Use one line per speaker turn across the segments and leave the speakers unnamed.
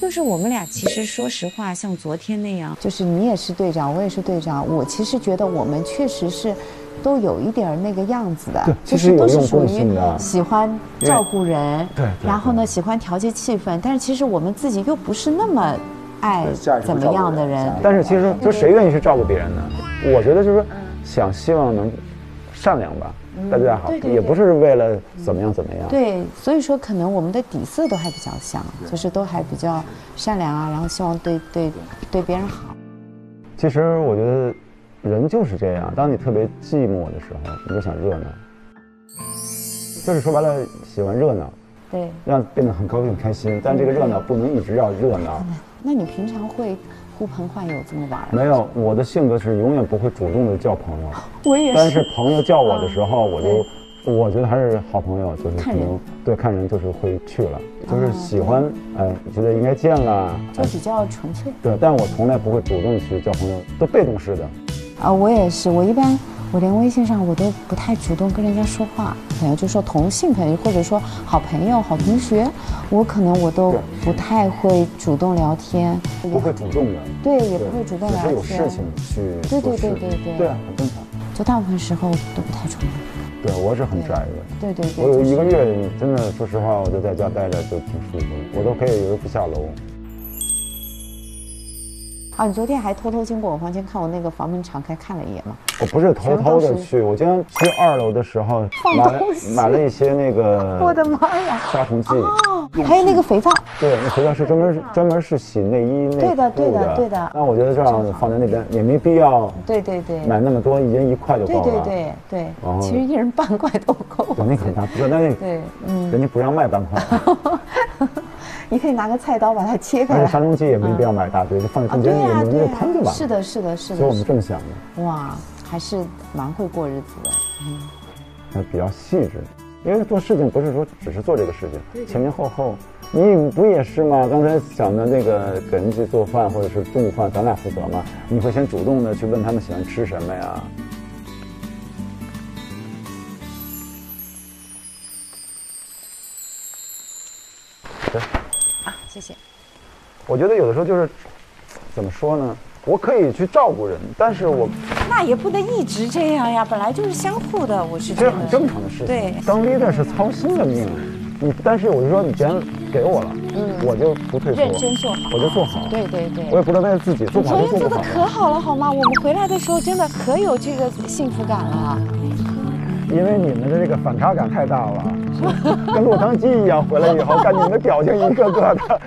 就是我们俩其实说实话，像昨天那样，就是你也是队长，我也是队长，我其实觉得我们确实是。都有一点那个样子的，就是都是属于喜欢照顾人，
对，
然后呢喜欢调节气氛，但是其实我们自己又不是那么爱怎么样的人。
但是其实就谁愿意去照顾别人呢？我觉得就是希望能善良吧，大家好，也不是为了怎么样。
对，所以说可能我们的底色都还比较像，就是都还比较善良啊，然后希望对别人好。
其实我觉得。人就是这样，当你特别寂寞的时候，你就想热闹，就是说白了，喜欢热闹，
对，
让变得很高兴、开心。但这个热闹不能一直要热闹。
那你平常会呼朋唤友这么玩？
没有，我的性格是永远不会主动的交朋友。
我也是。
但是朋友叫我的时候，我觉得还是好朋友，就是可能对看人就是会去了，就是喜欢，觉得应该见了，
就比较纯粹。
对，但我从来不会主动去交朋友，都被动式的。
我也是，我一般我连微信上我都不太主动跟人家说话，可能就说同性朋友或者说好朋友、好同学，我都不太会主动聊天，
不会主动的，
对，也不会主动聊天，
只是有事情去做事，对，很正常，
就大部分时候都不太出门。
对，我是很宅的，
对，
我有1个月真的说实话，我就在家待着就挺舒服的，我都可以有时候不下楼。
你昨天还偷偷经过我房间看我那个房门敞开看了一眼吗？
我不是偷偷的去，我今天去2楼的时候买了一些那个，
我的妈呀，
杀虫剂，
还有那个肥皂。
对，那肥皂是专门是洗内衣内裤的。
对的。
那我觉得这样放在那边也没必要。
对，
买那么多，1人1块就够了。
对。其实1人半块都够。
那很大，不是，但那人家不让卖半块。
你可以拿个菜刀把它切开。
杀虫剂也没必要买大堆，就放在中间，也没有喷就完了。
是的。
所以我们这么想的。
哇，还是蛮会过日子的。
还比较细致，因为做事情不是说只是做这个事情，前后，你不也是吗？刚才想的那个给人去做饭或者是中午饭，咱俩负责嘛？你会先主动的去问他们喜欢吃什么呀？对。
谢谢。
我觉得有的时候就是怎么说呢？我可以去照顾人，但是
那也不能一直这样呀，本来就是相互的，我是觉得
这很正常的事情。
对，
当 leader 是操心的命，但是我就说你既然给我了，我就不退缩，
认真做好，
我就做好。
对，
我也不能为了自己做好就做不好。
昨天做的可好了，好吗？我们回来的时候真的可有这个幸福感了。
因为你们的这个反差感太大了，跟落汤鸡一样，回来以后看你们的表情一个个的。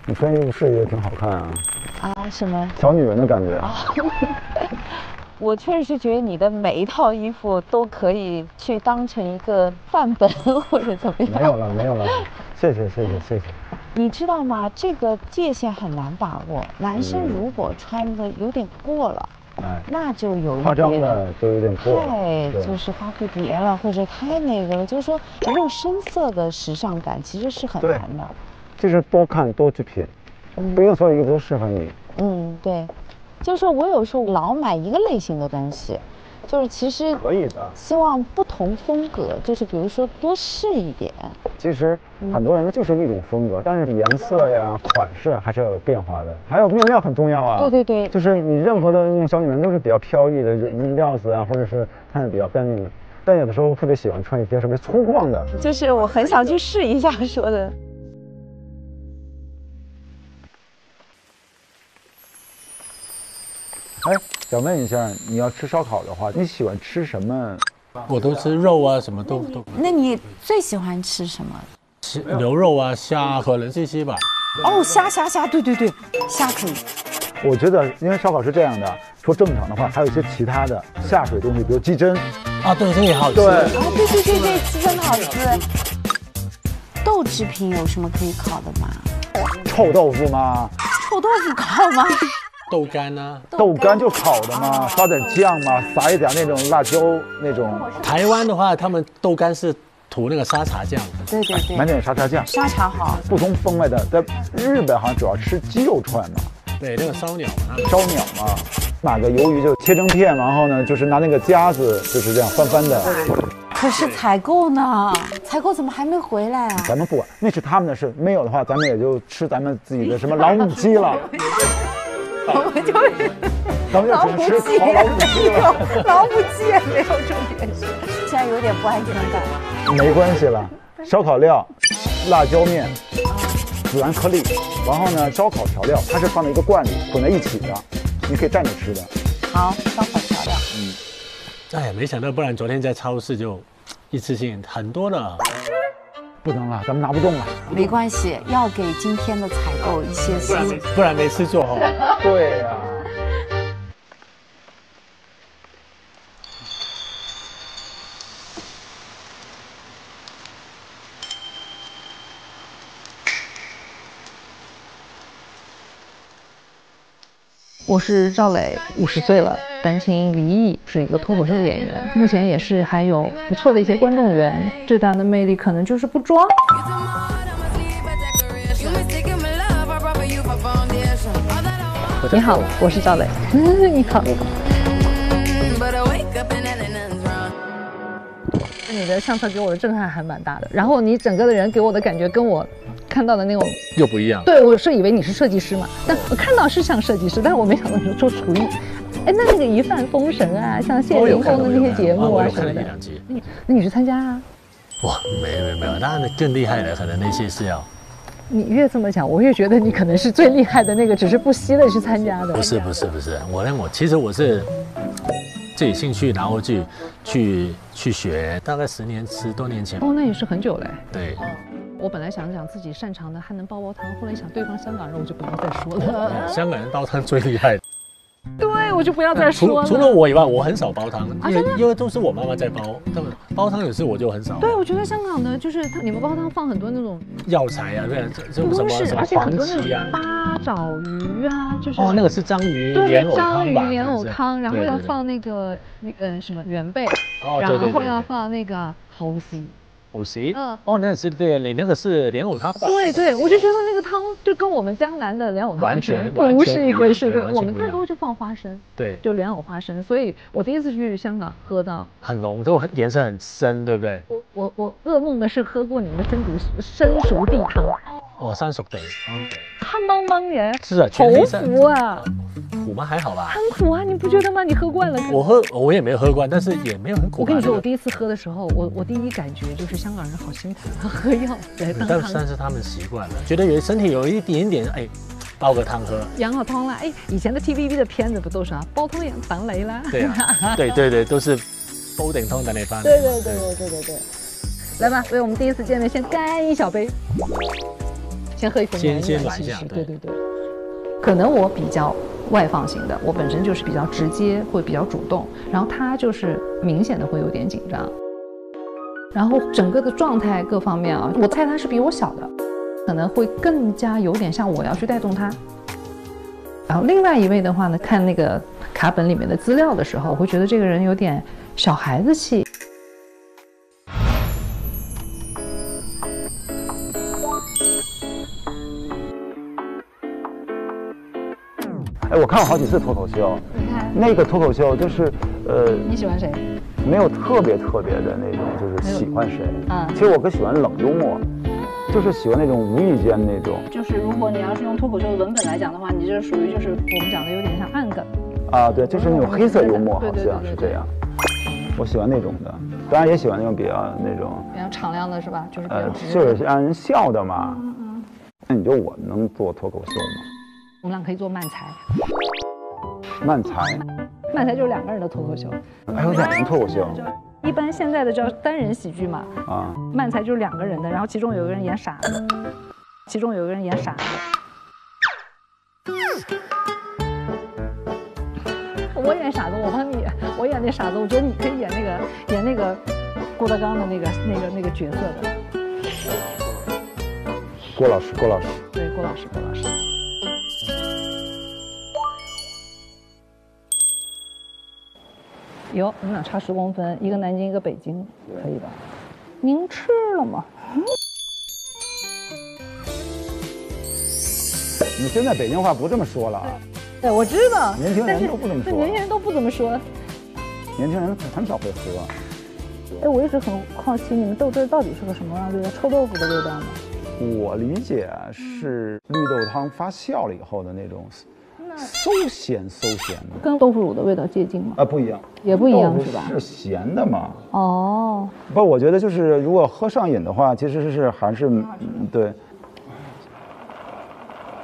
你穿衣服是也挺好看啊。
什么？
小女人的感觉。
我确实是觉得你的每一套衣服都可以去当成一个范本或者怎么样。
没有了，谢谢。
你知道吗？这个界限很难把握。男生如果穿的有点过了，那就有一点
夸张的，都有点过了，
太就是花蝴蝶了，或者太那个了。就是说，这种深色的时尚感其实是很难的。
就是多看多去品，不一定所有衣服都适合你。
对。就是说我有时候老买一个类型的东西，就是其实
可以的，
希望不同风格，就是比如说多试一点。
其实很多人就是一种风格，但是颜色呀、款式还是要有变化的。还有面料很重要啊。
对，
就是你任何的那种小女人都是比较飘逸的料子啊，或者是看着比较干净的。但有的时候特别喜欢穿一些特别粗犷的，
就是我很想去试一下说的。
想问一下，你要吃烧烤的话，你喜欢吃什么？
我都吃肉啊，什么都。
那你最喜欢吃什么？
吃牛肉啊，虾，可能这些吧。
虾，对，虾可以。
我觉得，因为烧烤是这样的，说正常的话，还有一些其他的下水东西，比如鸡胗。
对，这也好吃。
对，鸡胗好吃。豆制品有什么可以烤的吗？
臭豆腐吗？
臭豆腐烤吗？
豆干呢？
豆干就烤的嘛，刷点酱嘛，撒一点那种辣椒那种。
台湾的话，他们豆干是涂那个沙茶酱。
对，
买点沙茶酱。
沙茶好。
不同风味的，在日本好像主要吃鸡肉串嘛。
对，那个烧鸟嘛。
买个鱿鱼就切成片，然后呢，就是拿那个夹子就是这样翻的。
可是采购呢？采购怎么还没回来啊？
咱们不管，那是他们的事，没有的话，咱们也就吃咱们自己的什么老母鸡了。
我们就
咱们就只吃烤老母鸡了。
老母鸡也没有，重点是现在有点不安全感。
没关系了，烧烤料、辣椒面、孜然颗粒，然后呢，烧烤调料，它是放在一个罐里混在一起的，你可以蘸着吃的。
好，烧烤调料。
哎呀，没想到，不然昨天在超市就一次性很多的。
不能了，咱们拿不动了。
没关系，要给今天的采购一些
不然没事做哈。
对呀。
我是赵磊，50岁了，单亲离异，是一个脱口秀演员，目前也是还有不错的一些观众缘。最大的魅力可能就是不装。你好，我是赵磊。你好。你的相册给我的震撼还蛮大的，然后你整个的人给我的感觉跟我看到的那种
又不一样。
对，我是以为你是设计师嘛，但我看到是像设计师，但是我没想到你是做厨艺。哎，那个一饭封神啊，像谢霆锋的那些节目啊什么的，那你是参加啊？
哇，没有，那更厉害的可能那些是要。
你越这么讲，我越觉得你可能是最厉害的那个，只是不惜的去参加的。
不是，其实我是自己兴趣，然后去学，大概10多年前。
哦，那也是很久嘞。
对。
我本来想讲自己擅长的汉能煲汤，后来想对方香港人，我就不要再说了。
香港人煲汤最厉害的。
对，我就不要再说了。
除了我以外，我很少煲汤，因为都是我妈妈在煲。他们煲汤有时我就很少。
对，我觉得香港的就是你们煲汤放很多那种
药材啊，对，这什么
而且很多那种八爪鱼啊，就是
那个是章鱼
莲藕汤吧？章鱼莲藕汤，然后要放那个什么元贝，然后要放那个蚝丝。
藕丝，那是对，你那个是莲藕汤。
对，我就觉得那个汤就跟我们江南的莲藕汤完全不是一回事。我们最多就放花生，
对，
就莲藕花生。所以我第一次去香港喝到
很浓，都颜色很深，对不对？
我噩梦的是喝过你们的生熟地汤。
哦，生熟地，
黑蒙蒙嘅，
是啊，
好苦啊！
苦吗？还好吧。
很苦啊，你不觉得吗？你喝惯了。
我也没有喝惯，但是也没有很苦。
我跟你说，我第一次喝的时候，我第一感觉就是香港人好辛苦，喝药来当汤。
但是他们习惯了，觉得身体有一点点煲个汤喝，
养好汤啦。以前的 TVB 的片子不都是啊，煲汤养等你啦。
对啊，对，都是煲定汤等你翻。
对。来吧，为我们第一次见面，先干一小杯。先喝一口
先来一下，
对。可能我比较外放型的，我本身就是比较直接，会比较主动，然后他就是明显的会有点紧张，然后整个的状态各方面啊，我猜他是比我小的，可能会更加有点像我要去带动他。然后另外一位的话呢，看那个卡本里面的资料的时候，我会觉得这个人有点小孩子气。
我看过好几次脱口秀，那个脱口秀就是，
你喜欢谁？
没有特别的那种，就是喜欢谁。其实我更喜欢冷幽默，就是喜欢那种无意间那种。
就是如果你要是用脱口秀的文本来讲的话，你这属于就是我们讲的有点像暗梗。
啊，对，就是那种黑色幽默，好像是这样。我喜欢那种的，当然也喜欢那种比较
敞亮的是吧？就是
就是让人笑的嘛。那你觉得我能做脱口秀吗？
我们俩可以做漫才。
漫才
就是2个人的脱口秀。
还有2人脱口秀？
一般现在的叫单人喜剧嘛。漫才就是2个人的，然后其中有一个人演傻子。我演傻子，我演那傻子，我觉得你可以演那个郭德纲的那个角色的。
郭老师。
对，郭老师。哟，你们俩差10公分，一个南京，一个北京，可以吧？您吃了吗？
你现在北京话不这么说了啊？
对，我知道。
年轻人都不这么说。
年轻人都不怎么说。
年轻人很少会喝。
哎，我一直很好奇，你们豆汁到底是个什么味道？臭豆腐的味道吗？
我理解是绿豆汤发酵了以后的那种馊咸的，
跟豆腐乳的味道接近吗？
啊，不一样，
也不一样是吧？
是咸的嘛？
哦，
不，我觉得就是如果喝上瘾的话，其实是还是对。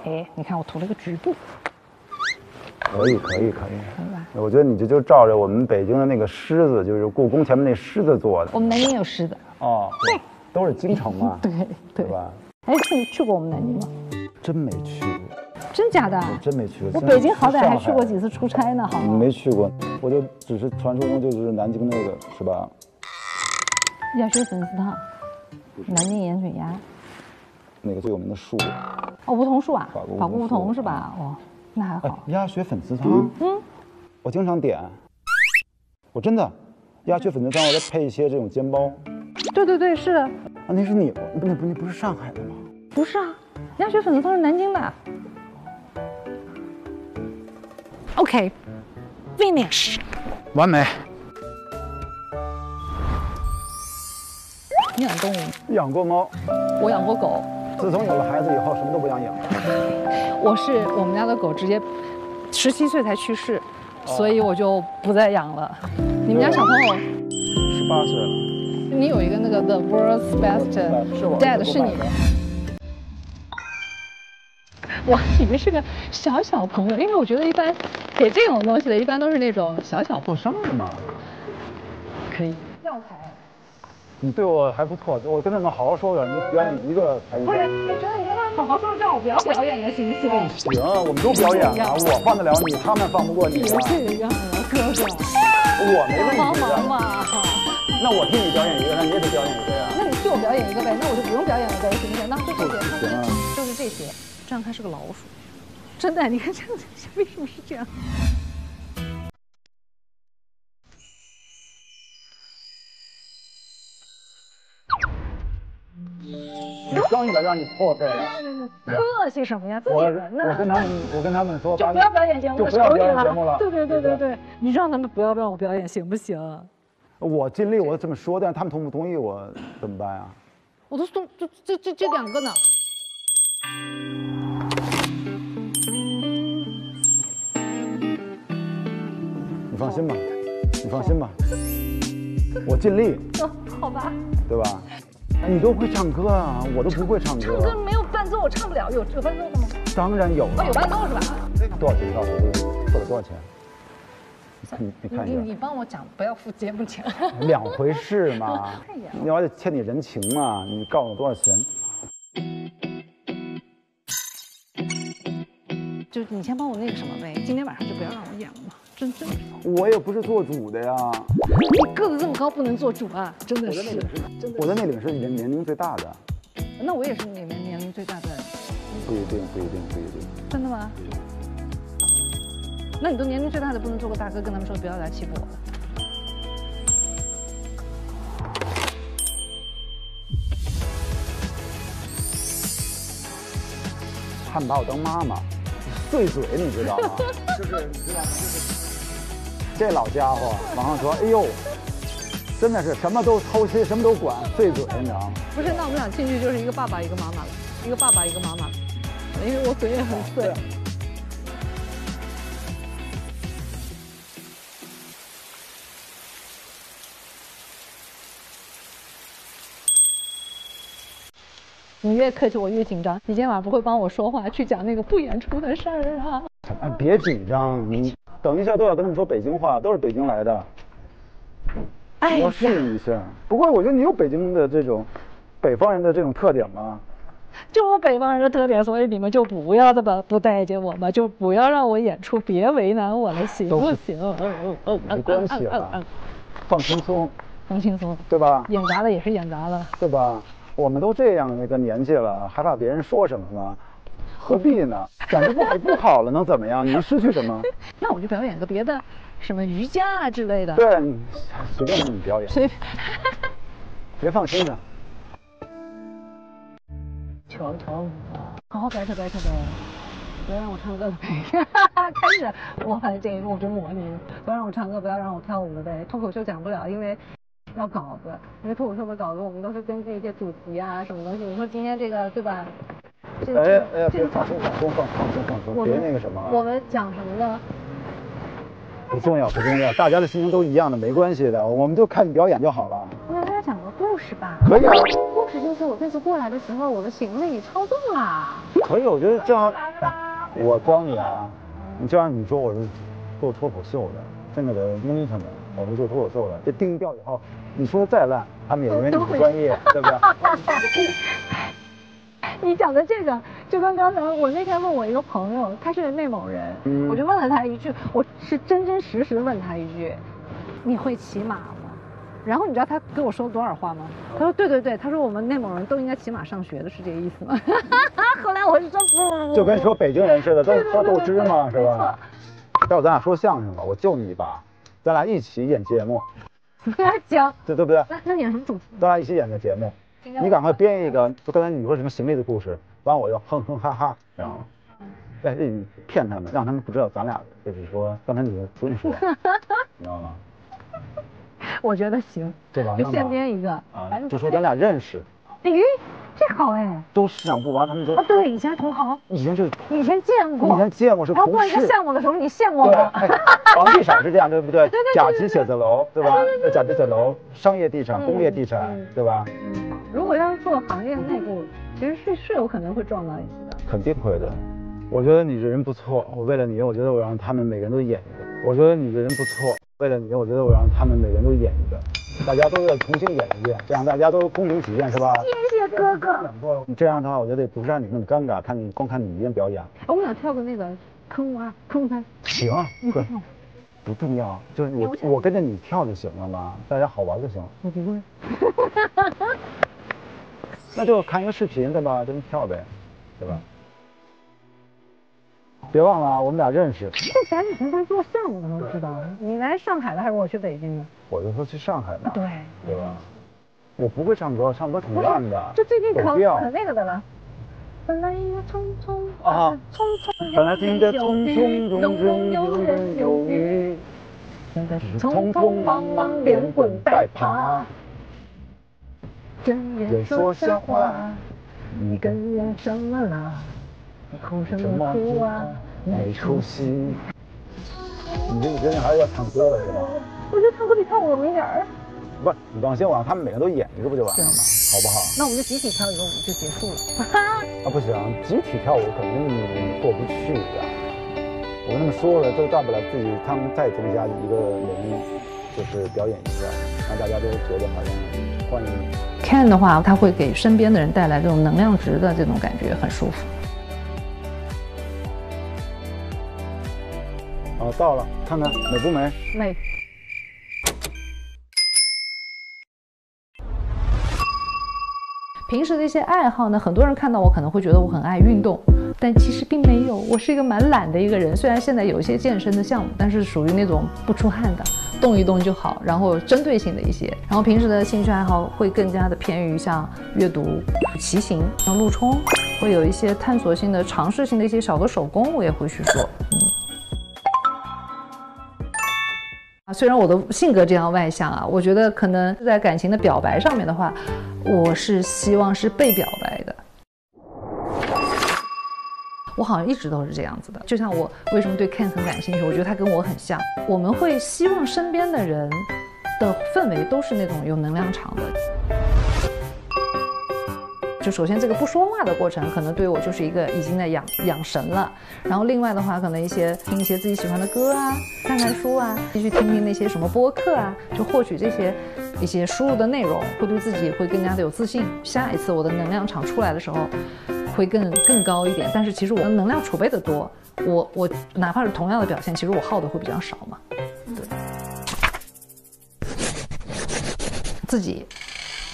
哎，你看我涂了个局部。
可以吧？我觉得你这就照着我们北京的那个狮子，就是故宫前面那狮子做的。
我们南京也有狮子。
哦，对，都是京城嘛。
对
吧？
哎，你去过我们南京吗？
真没去过。
真假的？
真没去过。
我北京好歹还去过几次出差呢，好吗？
没去过，我就只是传说中就是南京那个是吧？
鸭血粉丝汤，南京盐水鸭。
那个最有名的树。
哦，梧桐树啊，法国梧桐是吧？
哦，
那还好。
鸭血粉丝汤，我经常点。我真的，鸭血粉丝汤我再配一些这种煎包。
对，是的。
啊，那是你，那不是上海的吗？
不是啊，鸭血粉丝汤是南京的。OK，finish，
完美。
你养动物？
养过猫。
我养过狗。
自从有了孩子以后，什么都不想养。
我们家的狗直接17岁才去世，所以我就不再养了。你们家小朋友
18岁了。
你有一个那个 The World's Best Dad 是你。我以为是个小朋友，因为我觉得一般给这种东西的，一般都是那种小
做生意嘛。
可以。药材。
你对我还不错，我跟他们好好说点，你表演一个才行。
不是，你觉得你跟他们好好说，让我不要表演了，行不行？
行，我们都表演啊，我放得了你，他们放不过你啊。
这样啊，哥哥。
我没问题。
帮忙嘛。
那我替你表演一个，那你也得表演一个呀。
那你替我表演一个呗，那我就不用表演了呗，行不行？那就这些，
行啊，
就是这些。这样它是个老鼠，真的，你看这样，为什么是这样？
你生意了让你破费了。
客气什么呀？自己人呢。
我跟他们说，
就不要表演节目了，
就不要表演节目了。
对，你让他们不要让我表演，行不行？
我尽力，我这么说，但是他们同不同意我怎么办呀？
我都送这2个呢。
你放心吧，我尽力。
好吧。
对吧？你都会唱歌啊，我都不会唱歌。
唱歌没有伴奏，我唱不了。有伴奏的吗？
当然有了。
有伴奏是吧？
多少钱？付了多少钱？你看一下。
你帮我讲，不要付节目钱。
两回事嘛。你要得欠你人情嘛，你告诉我多少钱？
就你先帮我那个什么呗，今天晚上就不要让我演了嘛，真的。
我也不是做主的呀。
你个子这么高，不能做主啊，真的是。
我的那领是年龄最大的。
那我也是里面年龄最大的。
不一定。
真的吗？那你都年龄最大的，不能做个大哥，跟他们说不要来欺负我。
他们把我当妈妈，碎嘴你知道吗？就是你知道吗？这老家伙网上说，哎呦，真的是什么都偷心，什么都管，碎嘴，你知道吗？
不是，那我们俩进去就是一个爸爸一个妈妈了，一个爸爸一个妈妈，因为我嘴也很碎。你越客气我越紧张，你今天晚上不会帮我说话，去讲那个不演出的事儿啊？
哎，别紧张，你等一下都要跟他们说北京话，都是北京来的，你要适应一下。不过我觉得你有北京的这种北方人的这种特点嘛。
就我北方人的特点，所以你们就不要这么不待见我嘛，就不要让我演出，别为难我了，行不行？
没关系了，放轻松，
放轻松，
对吧？
演砸了也是演砸了，
对吧？我们都这样一个年纪了，还怕别人说什么吗？何必呢？讲得不好了能怎么样？你能失去什么？
那我就表演个别的，什么瑜伽啊之类的。
对，随便你表演，
随便，
别放心上。
求好好掰扯，不要让我唱歌了呗。开始，我反正这一路我就模拟，不要让我唱歌，不要让我跳舞了呗。脱口秀讲不了，因为要稿子，因为脱口秀的稿子我们都是根据一些主题啊什么东西。你说今天这个对吧？
别放松，别那个什么。
我们讲什么呢？
不重要，大家的心情都一样的，没关系的，我们就看你表演就好了。
我给大家讲个故事吧。
可以啊。
故事就是我这次过来的时候，我的行李超重啦。
可以，我觉得这样，我帮你啊，你就让你说我是做脱口秀的，真的得蒙他们，我是做脱口秀的，这定调以后，你说的再烂，他们也认为你不专业，对不对？
你讲的这个，就跟刚才我那天问我一个朋友，他是内蒙人，我就问了他一句，我是真真实实问他一句，你会骑马吗？然后你知道他跟我说了多少话吗？他说对，他说我们内蒙人都应该骑马上学的，是这个意思吗？后来我是说不，
就跟说北京人似的，都喝豆汁嘛，是吧？要不咱俩说相声吧，我救你一把，咱俩一起演节目。
行，
对不对？
那演什么主题？
咱俩一起演个节目。你赶快编一个，就刚才你说什么行李的故事，完我就哼哼哈哈，然后，你骗他们，让他们不知道咱俩就是说刚才你的所以说，你知道吗？
我觉得行，
对吧？
就现编一个
啊，就说咱俩认识。
这好哎，
都市长部完，他们说
对，以前同行，
以前见过是同事。
做一个项目的时候，你见过吗？
房地产是这样，对不对？甲级写字楼，对吧？甲级写字楼，商业地产、工业地产，对吧？
如果要是做行业内部，其实是有可能会撞到一起的。
肯定会的。我觉得你这人不错，我为了你，我觉得我让他们每个人都演一个。我觉得你这人不错，为了你，我觉得我让他们每个人都演一个。大家都要重新演一遍，这样大家都公平体验，是吧？
谢谢哥哥。
你这样的话，我觉得也不是让你那么尴尬，光看你一个人表演。
我想跳个那个坑蛙坑翻。
行，不重要，就是我跟着你跳就行了嘛，大家好玩就行。
我不会。
那就看一个视频，对吧？就跳呗，对吧？别忘了啊，我们俩认识。
之前你们在做项目的时候知道，你来上海的还是我去北京的？
我就说去上海嘛，
对
吧？我不会唱歌，唱歌挺烂的。
这最近可那个的了。本来应该匆匆啊，匆匆。
本来应该匆匆中中有人有雨，现在是匆匆忙忙连滚带爬。
睁眼说瞎话，一个人什么啦？哭什么哭啊？
没出息。你决定还是要唱歌了是吧？
我觉得唱歌比跳舞容易点儿。
不，你放心，我让他们每个都演一个不就完了吗？好不好？
那我们就集体跳一个，我们就结束了。
啊，不行，集体跳舞肯定你过不去的。我跟他们说了，都大不了自己他们再增加一个人，就是表演一下，让大家都觉得好像欢迎你。
Ken 的话，他会给身边的人带来这种能量值的这种感觉，很舒服。
到了，看看美不美？
美。平时的一些爱好呢，很多人看到我可能会觉得我很爱运动，但其实并没有，我是一个蛮懒的一个人。虽然现在有一些健身的项目，但是属于那种不出汗的，动一动就好，然后针对性的一些。然后平时的兴趣爱好会更加的偏于像阅读、骑行、像路冲，会有一些探索性的、尝试性的一些小的手工，我也会去做。虽然我的性格这样外向啊，我觉得可能在感情的表白上面的话，我是希望是被表白的。我好像一直都是这样子的，就像我为什么对 Ken 很感兴趣，我觉得他跟我很像。我们会希望身边的人的氛围都是那种有能量场的。就首先这个不说话的过程，可能对我就是一个已经在养神了。然后另外的话，可能听一些自己喜欢的歌啊，看看书啊，继续听那些什么播客啊，就获取这些一些输入的内容，会对自己会更加的有自信。下一次我的能量场出来的时候，会更高一点。但是其实我的能量储备的多，我哪怕是同样的表现，其实我耗的会比较少嘛。对，自己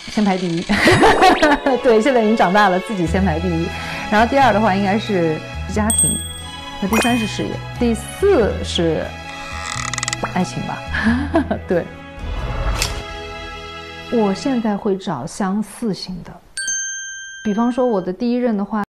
先排第一。对，现在已经长大了，自己先排第一。然后第二的话应该是家庭，那第三是事业，第四是爱情吧。对，我现在会找相似型的，比方说我的第一任的话。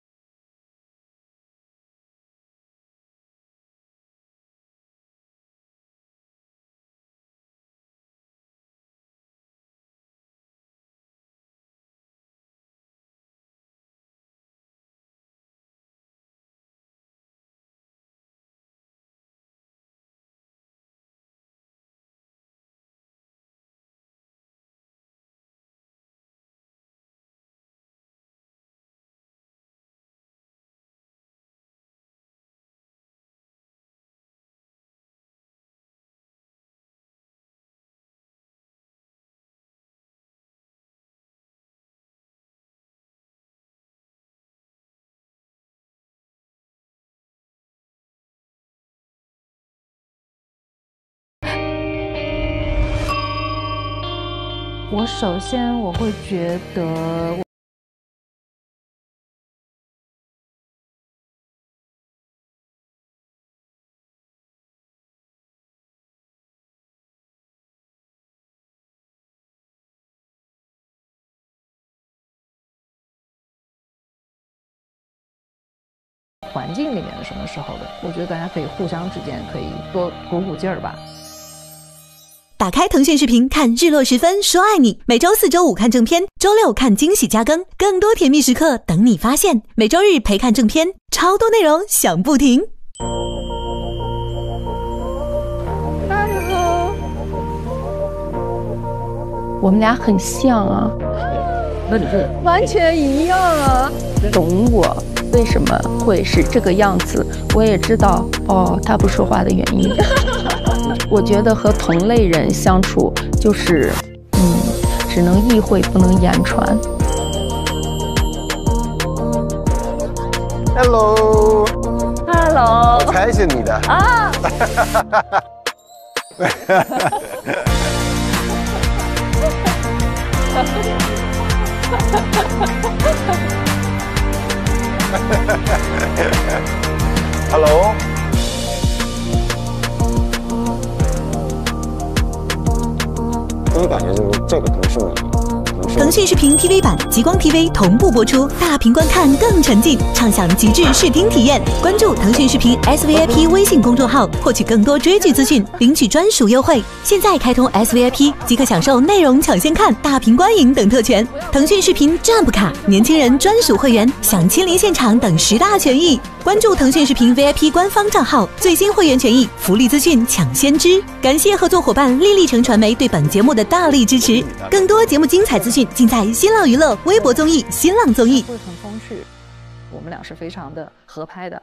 我首先我会觉得。环境里面是什么时候的？我觉得大家可以互相之间可以多鼓劲儿吧。
打开腾讯视频看日落时分说爱你，每周4、周5看正片，周6看惊喜加更，更多甜蜜时刻等你发现。每周日陪看正片，超多内容想不停。
我们俩很像啊，
那你是
完全一样啊，懂我为什么会是这个样子，我也知道哦，他不说话的原因。我觉得和同类人相处就是只能意会不能言传。
Hello， 我猜是你的啊。Hello。第一感觉就是这个可能是你。
腾讯视频 TV 版、极光 TV 同步播出，大屏观看更沉浸，畅享极致视听体验。关注腾讯视频 SVIP 微信公众号，获取更多追剧资讯，领取专属优惠。现在开通 SVIP 即可享受内容抢先看、大屏观影等特权。腾讯视频占卜卡、年轻人专属会员、享亲临现场等10大权益。关注腾讯视频 VIP 官方账号，最新会员权益、福利资讯抢先知。感谢合作伙伴丽丽城传媒对本节目的大力支持。更多节目精彩资讯尽在新浪娱乐微博综艺、新浪综艺。
会很风趣，我们俩是非常的合拍的。